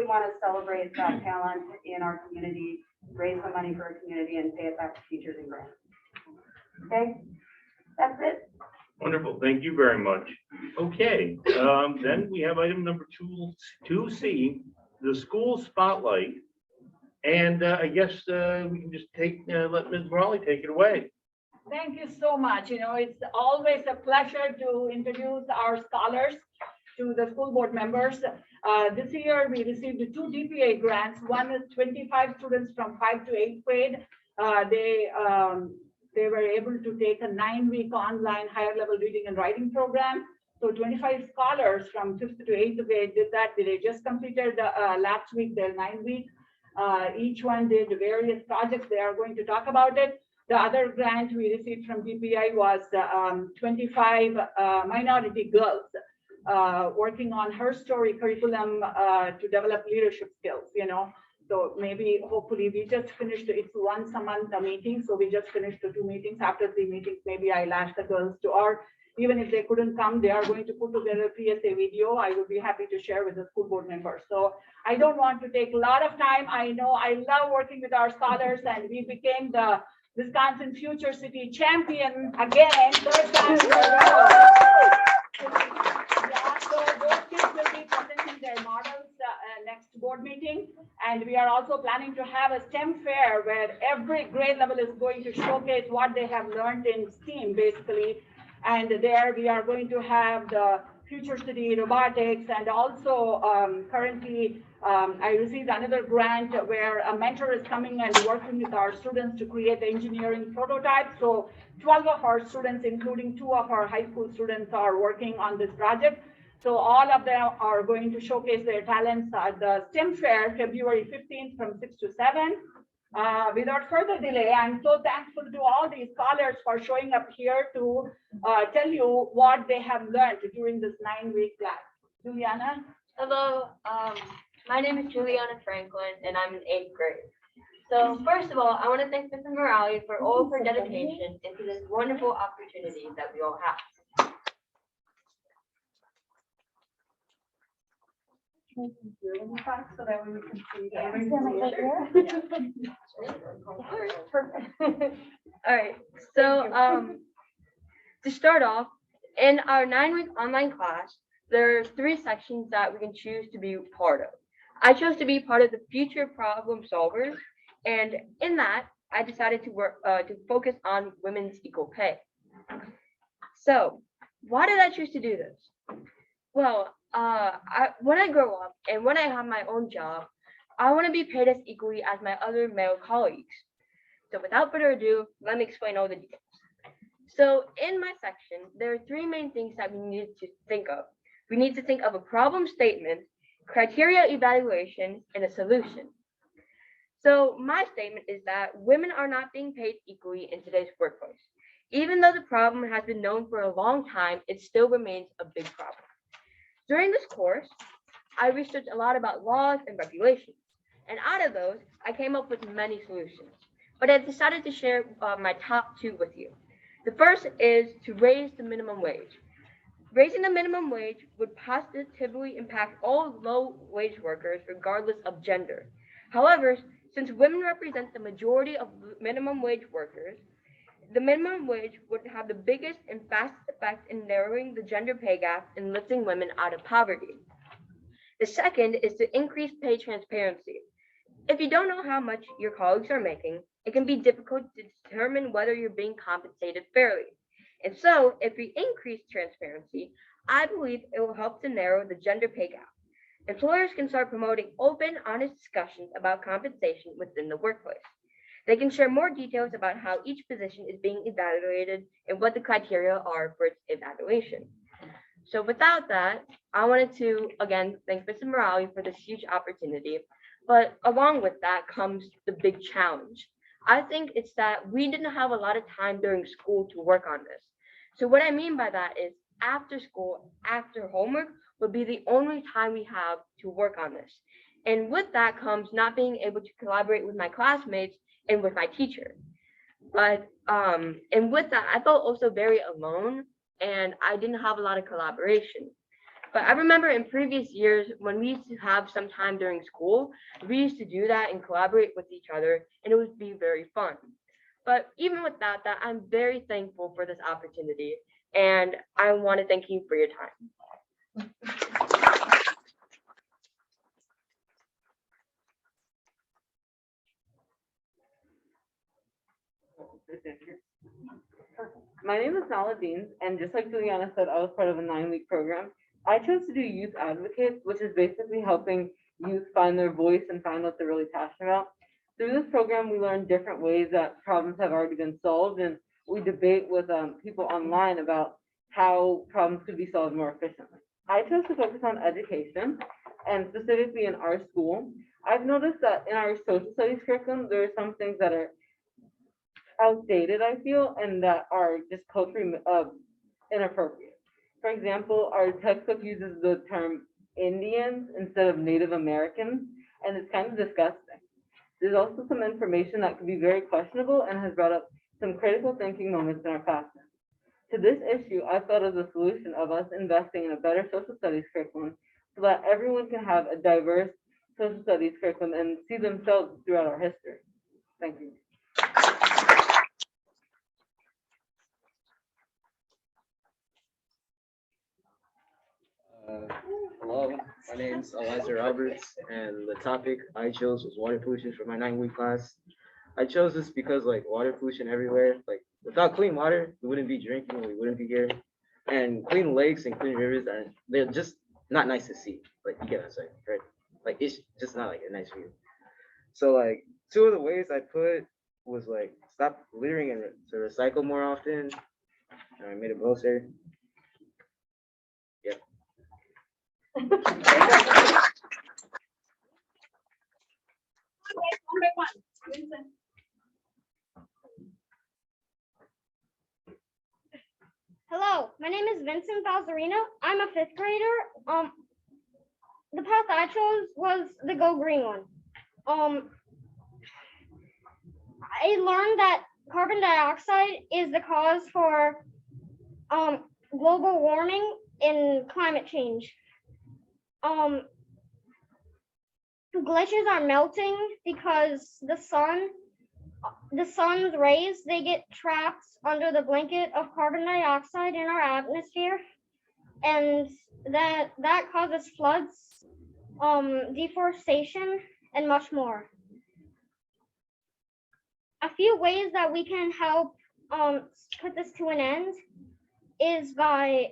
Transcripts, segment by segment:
really want to celebrate that talent in our community, raise some money for our community, and pay it back to teachers and grants. Okay, that's it. Wonderful. Thank you very much. Okay, then we have item number 2C, the school spotlight. And I guess we can just let Ms. Morali take it away. Thank you so much. It's always a pleasure to introduce our scholars to the school board members. This year, we received 2 DPA grants. One is 25 students from 5th to 8th grade. They were able to take a 9-week online higher level reading and writing program. So 25 scholars from 5th to 8th grade did that. They just completed last week their 9-week. Each one did various projects. They are going to talk about it. The other grant we received from DPI was 25 minority girls working on her story curriculum to develop leadership skills, So maybe, hopefully, we just finished, it's once a month a meeting. So we just finished the 2 meetings. After 3 meetings, maybe I'll ask the girls to, or even if they couldn't come, they are going to put together a PSA video. I would be happy to share with the school board members. So I don't want to take a lot of time. I know I love working with our scholars, and we became the Wisconsin Future City champion again, 3rd time in a row. Yeah, so those kids will be presenting their models next board meeting. And we are also planning to have a STEM fair where every grade level is going to showcase what they have learned in STEAM, basically. And there we are going to have the Future City robotics, and also currently I received another grant where a mentor is coming and working with our students to create the engineering prototype. So 12 of our students, including 2 of our high school students, are working on this project. So all of them are going to showcase their talents at the STEM fair, February 15th from 6 to 7. Without further delay, I'm so thankful to all these scholars for showing up here to tell you what they have learned during this 9-week class. Juliana? Hello, my name is Juliana Franklin, and I'm in 8th grade. So first of all, I want to thank Mrs. Morali for all of her dedication into this wonderful opportunity that we all have. So that way we can see. All right, so to start off, in our 9-week online class, there are 3 sections that we can choose to be part of. I chose to be part of the future problem solvers, and in that, I decided to focus on women's equal pay. So, why did I choose to do this? Well, when I grow up and when I have my own job, I want to be paid as equally as my other male colleagues. So without further ado, let me explain all the details. So in my section, there are 3 main things that we need to think of. We need to think of a problem statement, criteria evaluation, and a solution. So my statement is that women are not being paid equally in today's workplace. Even though the problem has been known for a long time, it still remains a big problem. During this course, I researched a lot about laws and regulations, and out of those, I came up with many solutions. But I decided to share my top 2 with you. The first is to raise the minimum wage. Raising the minimum wage would positively impact all low-wage workers regardless of gender. However, since women represent the majority of minimum wage workers, the minimum wage would have the biggest and fastest effect in narrowing the gender pay gap and lifting women out of poverty. The second is to increase pay transparency. If you don't know how much your colleagues are making, it can be difficult to determine whether you're being compensated fairly. And so, if we increase transparency, I believe it will help to narrow the gender pay gap. Employers can start promoting open, honest discussions about compensation within the workplace. They can share more details about how each position is being evaluated and what the criteria are for its evaluation. So without that, I wanted to, again, thank Mrs. Morali for this huge opportunity. But along with that comes the big challenge. I think it's that we didn't have a lot of time during school to work on this. So what I mean by that is after school, after homework, would be the only time we have to work on this. And with that comes not being able to collaborate with my classmates and with my teacher. But and with that, I felt also very alone, and I didn't have a lot of collaboration. But I remember in previous years when we used to have some time during school, we used to do that and collaborate with each other, and it would be very fun. But even with that, I'm very thankful for this opportunity, and I want to thank you for your time. My name is Nala Dean, and just like Juliana said, I was part of a 9-week program. I chose to do Youth Advocates, which is basically helping youth find their voice and find what they're really passionate about. Through this program, we learn different ways that problems have already been solved, and we debate with people online about how problems could be solved more efficiently. I chose to focus on education, and specifically in our school. I've noticed that in our social studies curriculum, there are some things that are outdated, I feel, and that are just culturally inappropriate. For example, our textbook uses the term Indians instead of Native Americans, and it's kind of disgusting. There's also some information that can be very questionable and has brought up some critical thinking moments in our classroom. To this issue, I thought of the solution of us investing in a better social studies curriculum so that everyone can have a diverse social studies curriculum and see themselves throughout our history. Thank you. Hello, my name's Eliza Roberts, and the topic I chose was water pollution for my 9-week class. I chose this because water pollution everywhere. Without clean water, we wouldn't be drinking, we wouldn't be here. And clean lakes and clean rivers they're just not nice to see. You get what I'm saying, right? It's just not a nice view. So two of the ways I put was stop littering and to recycle more often. I made a poster. Yep. Hello, my name is Vincent Balzerino. I'm a 5th grader. The path I chose was the Go Green one. I learned that carbon dioxide is the cause for global warming and climate change. Glaciers are melting because the sun's rays, they get trapped under the blanket of carbon dioxide in our atmosphere, and that causes floods, deforestation, and much more. A few ways that we can help put this to an end is by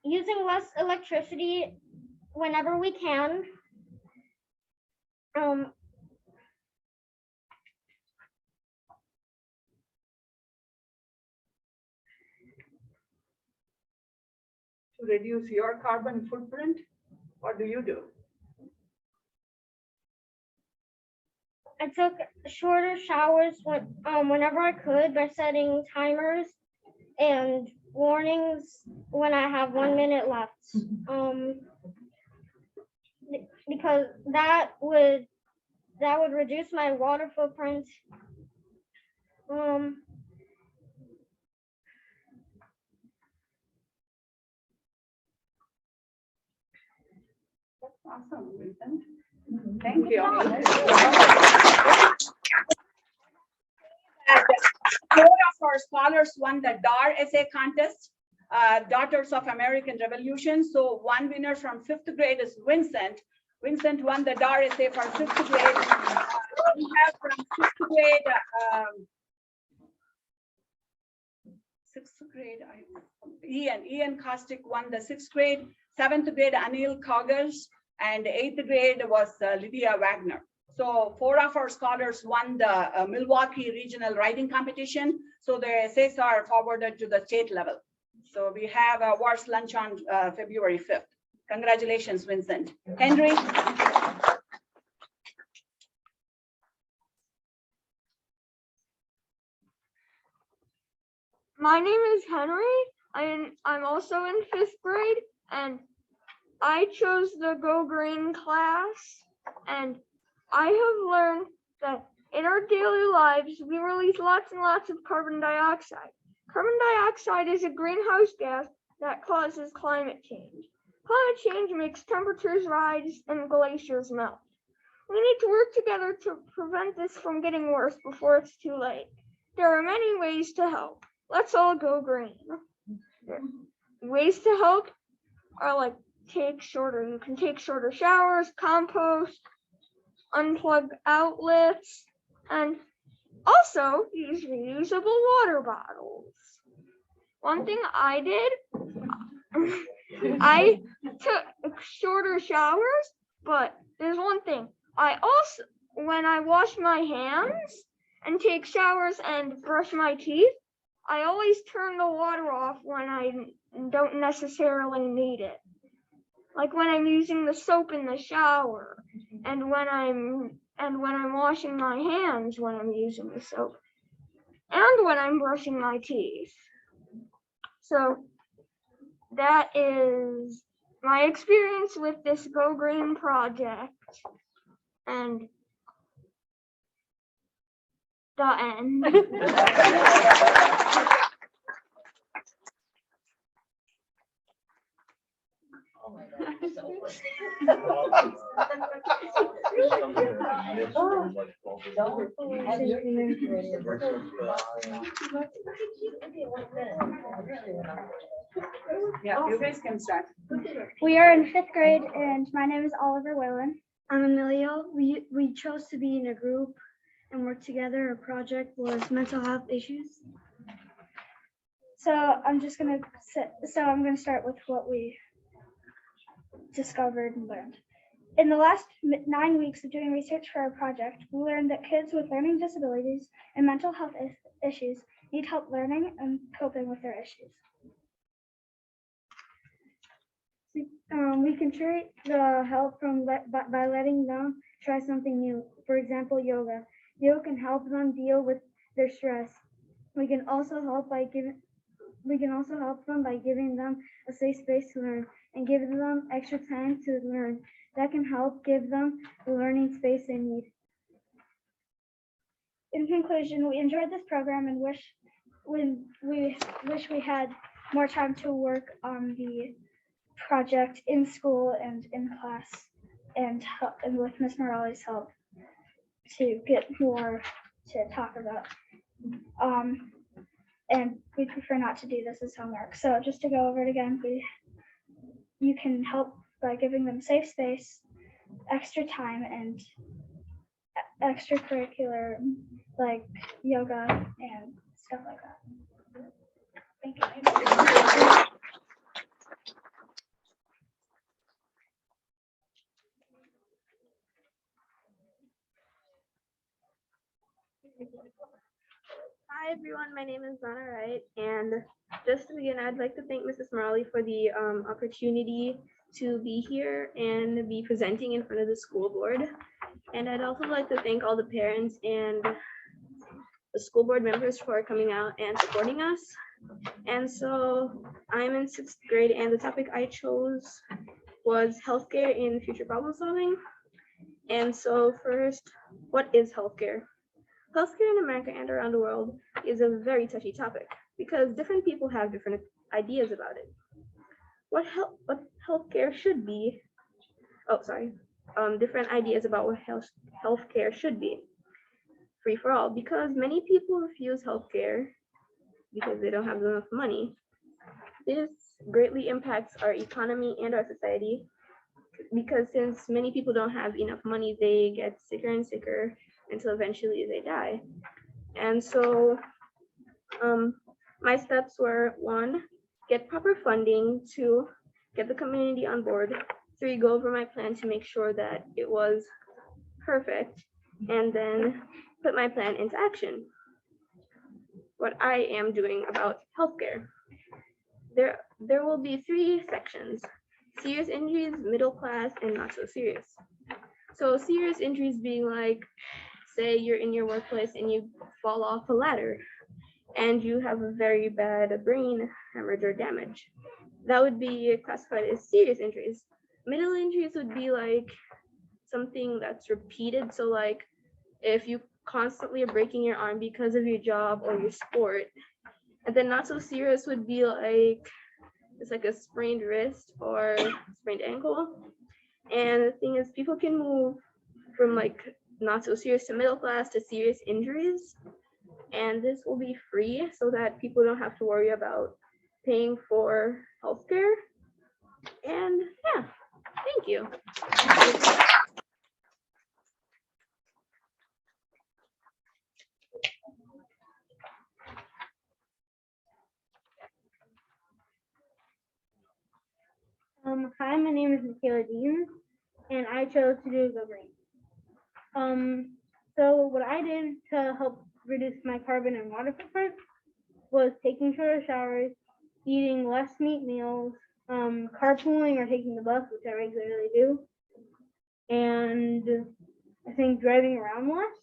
using less electricity whenever we can. To reduce your carbon footprint, what do you do? I took shorter showers whenever I could by setting timers and warnings when I have 1 minute left. Because that would reduce my water footprint. Awesome, Vincent. Thank you. Four of our scholars won the DAR essay contest, Daughters of American Revolution. So one winner from 5th grade is Vincent. Vincent won the DAR essay for 5th grade. We have from 6th grade, Ian Kostick won the 6th grade, 7th grade Anil Kagas, and 8th grade was Lydia Wagner. So 4 of our scholars won the Milwaukee Regional Writing Competition. So their essays are forwarded to the state level. So we have a awards lunch on February 5th. Congratulations, Vincent. Henry? My name is Henry. I'm also in 5th grade, and I chose the Go Green class, and I have learned that in our daily lives, we release lots and lots of carbon dioxide. Carbon dioxide is a greenhouse gas that causes climate change. Climate change makes temperatures rise and glaciers melt. We need to work together to prevent this from getting worse before it's too late. There are many ways to help. Let's all go green. Ways to help are like you can take shorter showers, compost, unplug outlets, and also use reusable water bottles. One thing I did, I took shorter showers, but there's one thing. When I wash my hands and take showers and brush my teeth, I always turn the water off when I don't necessarily need it. Like when I'm using the soap in the shower and when I'm washing my hands when I'm using the soap and when I'm brushing my teeth. So that is my experience with this Go Green project. And the end. Yeah, you guys can start. We are in 5th grade and my name is Oliver Whalen. I'm Emilio. We chose to be in a group and work together. Our project was mental health issues. So I'm gonna start with what we discovered and learned. In the last 9 weeks of doing research for our project, we learned that kids with learning disabilities and mental health issues need help learning and coping with their issues. We can treat the help by letting them try something new. For example, yoga. Yoga can help them deal with their stress. We can also help them by giving them a safe space to learn and give them extra time to learn. That can help give them the learning space they need. In conclusion, we enjoyed this program and wish we had more time to work on the project in school and in class and with Ms. Morales' help to get more to talk about. And we prefer not to do this as homework. So just to go over it again, you can help by giving them safe space, extra time, and extracurricular like yoga and stuff like that. Thank you. Hi everyone, my name is Donna Wright, and just to begin, I'd like to thank Mrs. Morley for the opportunity to be here and be presenting in front of the school board. And I'd also like to thank all the parents and the school board members for coming out and supporting us. And so I'm in 6th grade, and the topic I chose was healthcare in future problem solving. And so first, what is healthcare? Healthcare in America and around the world is a very touchy topic because different people have different ideas about it. What healthcare should be, different ideas about what healthcare should be. Free for all, because many people refuse healthcare because they don't have enough money. This greatly impacts our economy and our society because since many people don't have enough money, they get sicker and sicker until eventually they die. And so my steps were 1, get proper funding, 2, get the community on board, 3, go over my plan to make sure that it was perfect, and then put my plan into action. What I am doing about healthcare. There will be 3 sections: serious injuries, middle class, and not so serious. So serious injuries being like, say you're in your workplace and you fall off a ladder and you have a very bad brain hemorrhage or damage. That would be classified as serious injuries. Middle injuries would be like something that's repeated. So like if you constantly are breaking your arm because of your job or your sport. And then not so serious would be like it's like a sprained wrist or sprained ankle. And the thing is, people can move from like not so serious to middle class to serious injuries. And this will be free so that people don't have to worry about paying for healthcare. And yeah, thank you. Hi, my name is Michaela Dean, and I chose to do Go Green. So what I did to help reduce my carbon and water footprint was taking shorter showers, eating less meat meals, carpooling or taking the bus, which I regularly do, and I think driving around less.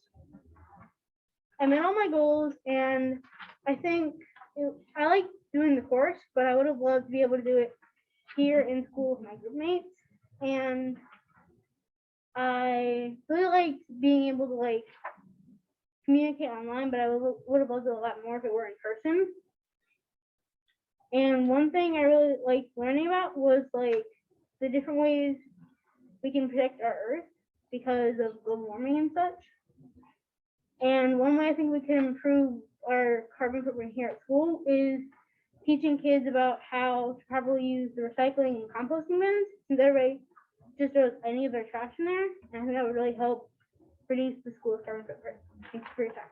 I met all my goals, and I think I like doing the course, but I would have loved to be able to do it here in school with my group mates. And I really liked being able to like communicate online, but I would have loved it a lot more if it were in person. And one thing I really liked learning about was like the different ways we can protect our earth because of global warming and such. And one way I think we can improve our carbon footprint here at school is teaching kids about how to properly use the recycling and composting bins, since everybody just throws any of their trash in there. And I think that would really help reduce the school's carbon footprint. Thanks for your time.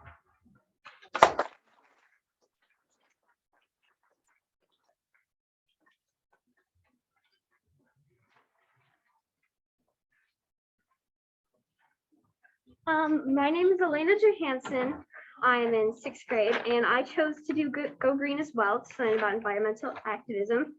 My name is Elena Johansen. I am in 6th grade, and I chose to do Go Green as well to learn about environmental activism.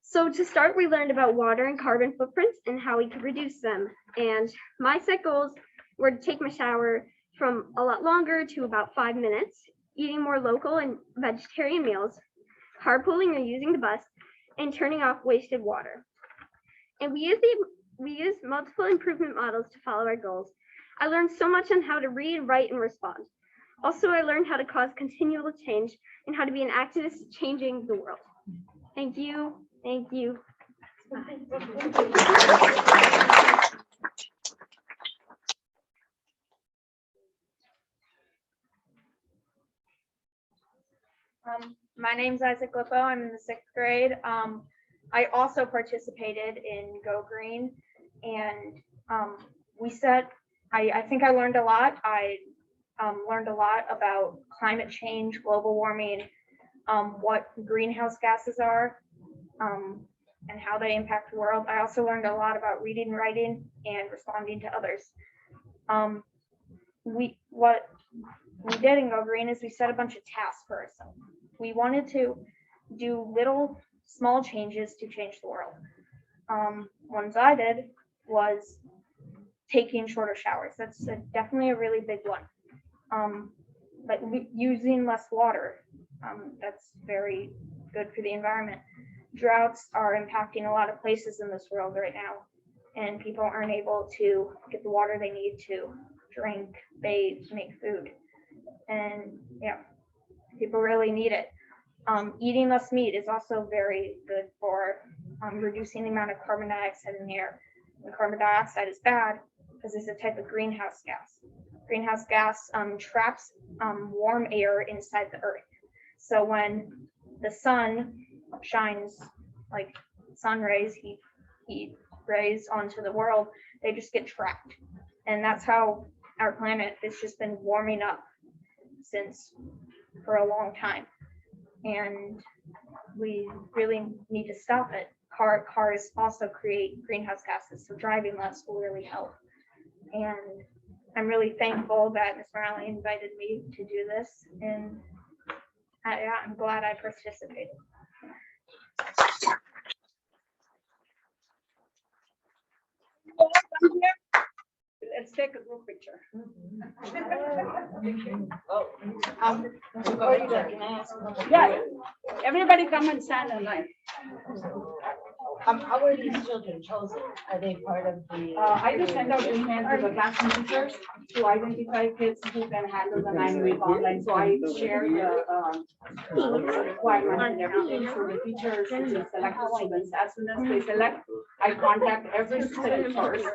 So to start, we learned about water and carbon footprints and how we could reduce them. And my set goals were to take my shower from a lot longer to about 5 minutes, eating more local and vegetarian meals, carpooling or using the bus, and turning off wasted water. And we used multiple improvement models to follow our goals. I learned so much on how to read, write, and respond. Also, I learned how to cause continual change and how to be an activist changing the world. Thank you. Thank you. My name's Isaac Lippo. I'm in the 6th grade. I also participated in Go Green, and I think I learned a lot. I learned a lot about climate change, global warming, what greenhouse gases are, and how they impact the world. I also learned a lot about reading, writing, and responding to others. What we did in Go Green is we set a bunch of tasks for ourselves. We wanted to do little small changes to change the world. Ones I did was taking shorter showers. That's definitely a really big one. But using less water, that's very good for the environment. Droughts are impacting a lot of places in this world right now, and people aren't able to get the water they need to drink, bathe, make food. And yeah, people really need it. Eating less meat is also very good for reducing the amount of carbon dioxide in the air. And carbon dioxide is bad because it's a type of greenhouse gas. Greenhouse gas traps warm air inside the earth. So when the sun shines, like sun rays, heat rays onto the world, they just get trapped. And that's how our planet has just been warming up for a long time. And we really need to stop it. Cars also create greenhouse gases, so driving less will really help. And I'm really thankful that Ms. Morale invited me to do this, and I'm glad I participated. Let's take a group picture. Yeah, everybody come and stand in line. How were these children chosen? Are they part of the? I just send out emails to the classroom teachers to identify kids who can handle the 9-week online. So I share the requirements and everything. So the teachers will select the students. As soon as they select, I contact every student first.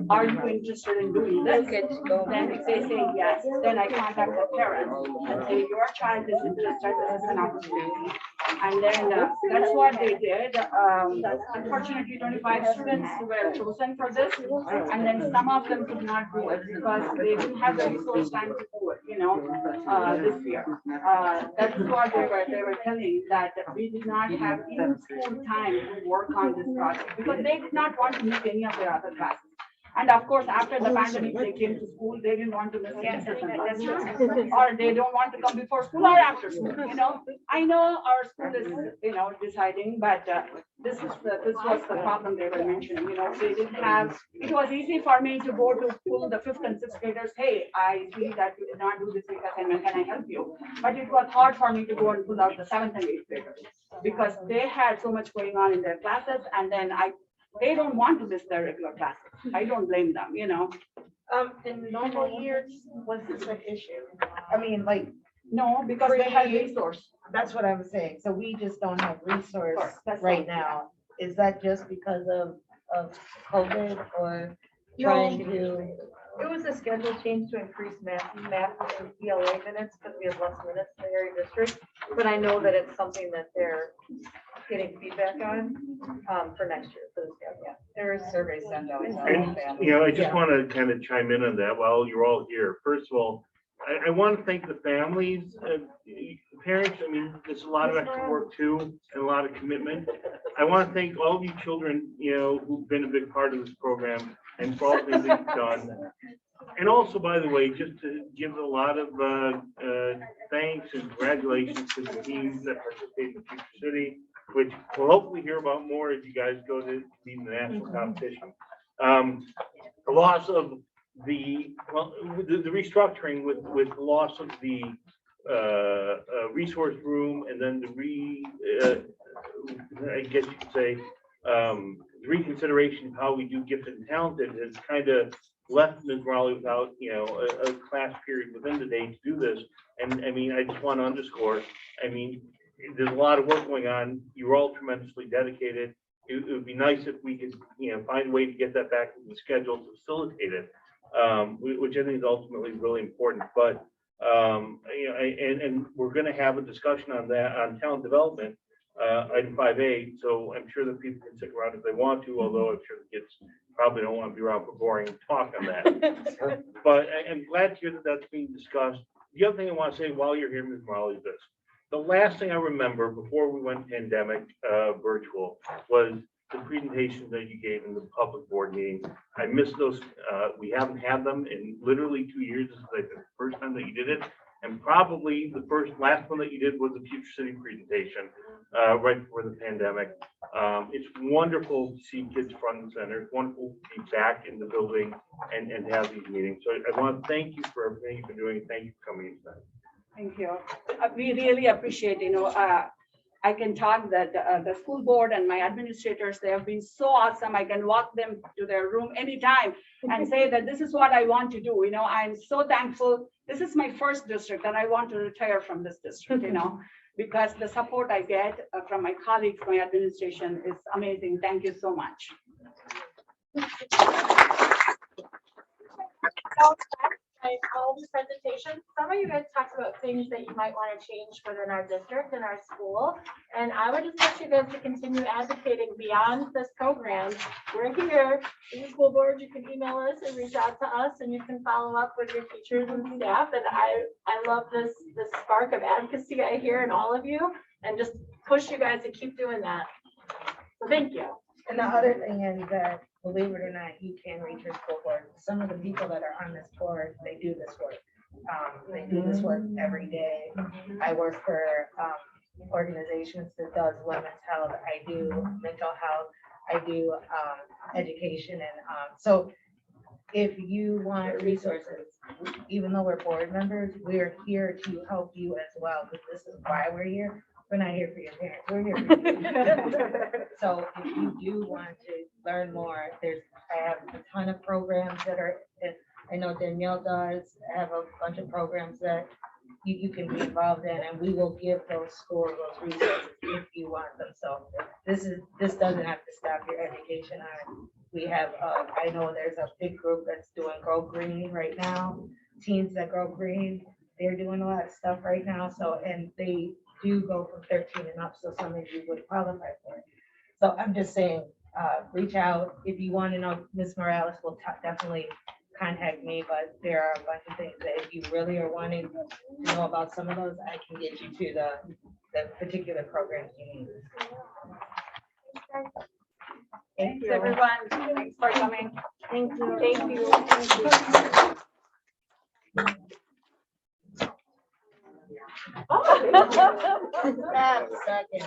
Are you interested in doing this? Then if they say yes, then I contact the parents and say, your child is interested, this is an opportunity. And then that's what they did. Unfortunately, 25 students were chosen for this. And then some of them could not do it because they didn't have the resource time to do it, this year. That's what they were telling, that we did not have even school time to work on this project because they did not want to miss any of their other classes. And of course, after the pandemic, they came to school, they didn't want to miss any session classes. Or they don't want to come before school or after school, I know our school is, deciding, but this was the problem they were mentioning, they didn't have, it was easy for me to go to school, the 5th and 6th graders, hey, I see that you did not do this week assignment, can I help you? But it was hard for me to go and pull out the 7th and 8th graders because they had so much going on in their classes, and then they don't want to miss their regular classes. I don't blame them, In normal years, was this an issue? I mean, No, because they have resource. that's what I was saying. So we just don't have resource That's right all. now. Is that just because of COVID or trying to? It was a schedule change to increase math and ELA minutes because we have less minutes in the area district. But I know that it's something that they're getting feedback on for next year for the schedule. Yeah, there is surveys sent out. And, I just want to kind of chime in on that while you're all here. First of all, I want to thank the families, parents. I mean, there's a lot of extra work too, and a lot of commitment. I want to thank all of you children, who've been a big part of this program and for all the things that you've done. And also, by the way, just to give a lot of thanks and congratulations to the teams that participate in Future City, which we'll hopefully hear about more as you guys go to the national competition. The loss of the restructuring with the loss of the resource room, and then I guess you could say, the reconsideration of how we do gifted and talented has kind of left Ms. Raleigh without, a class period within the day to do this. And I mean, I just want to underscore, there's a lot of work going on. You're all tremendously dedicated. It would be nice if we could, find a way to get that back in the schedule to facilitate it, which I think is ultimately really important. But, and we're going to have a discussion on that, on talent development, item 5A. So I'm sure that people can stick around if they want to, although I'm sure the kids probably don't want to be around for boring talk on that. But I'm glad to hear that that's being discussed. The other thing I want to say while you're here, Ms. Morley, is this. The last thing I remember before we went pandemic virtual was the presentation that you gave in the public board meeting. I missed those. We haven't had them in literally 2 years. This is like the first time that you did it. And probably the last one that you did was the Future City presentation right before the pandemic. It's wonderful to see kids front and center. It's wonderful to be back in the building and have these meetings. So I want to thank you for everything you've been doing. Thank you for coming in tonight. Thank you. We really appreciate, I can talk that the school board and my administrators, they have been so awesome. I can walk them to their room anytime and say that this is what I want to do. I'm so thankful. This is my first district and I want to retire from this district, because the support I get from my colleagues, my administration is amazing. Thank you so much. I called this presentation. Some of you guys talked about things that you might want to change within our district and our school. And I would just want you guys to continue advocating beyond this program. We're here in the school board. You can email us and reach out to us, and you can follow up with your teachers and staff. And I love this spark of advocacy I hear in all of you, and just push you guys to keep doing that. So thank you. And the other thing is that, believe it or not, you can reach your school board. Some of the people that are on this board, they do this work. They do this work every day. I work for organizations that does women's health. I do mental health. I do education. And so if you want resources, even though we're board members, we're here to help you as well, because this is why we're here. We're not here for your parents, we're here for you. So if you do want to learn more, I have a ton of programs that are, I know Danielle does, have a bunch of programs that you can be involved in, and we will give those schools those resources if you want them. So this doesn't have to stop your education. We have, I know there's a big group that's doing Grow Green right now, teens that grow green, they're doing a lot of stuff right now. So, and they do go from 13 and up, so some of you would qualify for it. So I'm just saying, reach out if you want to know. Ms. Morales will definitely contact me, but there are a bunch of things that if you really are wanting to know about some of those, I can get you to the particular programs you need. Thanks, everyone. Thanks for coming. Thank you. Thank you. Second.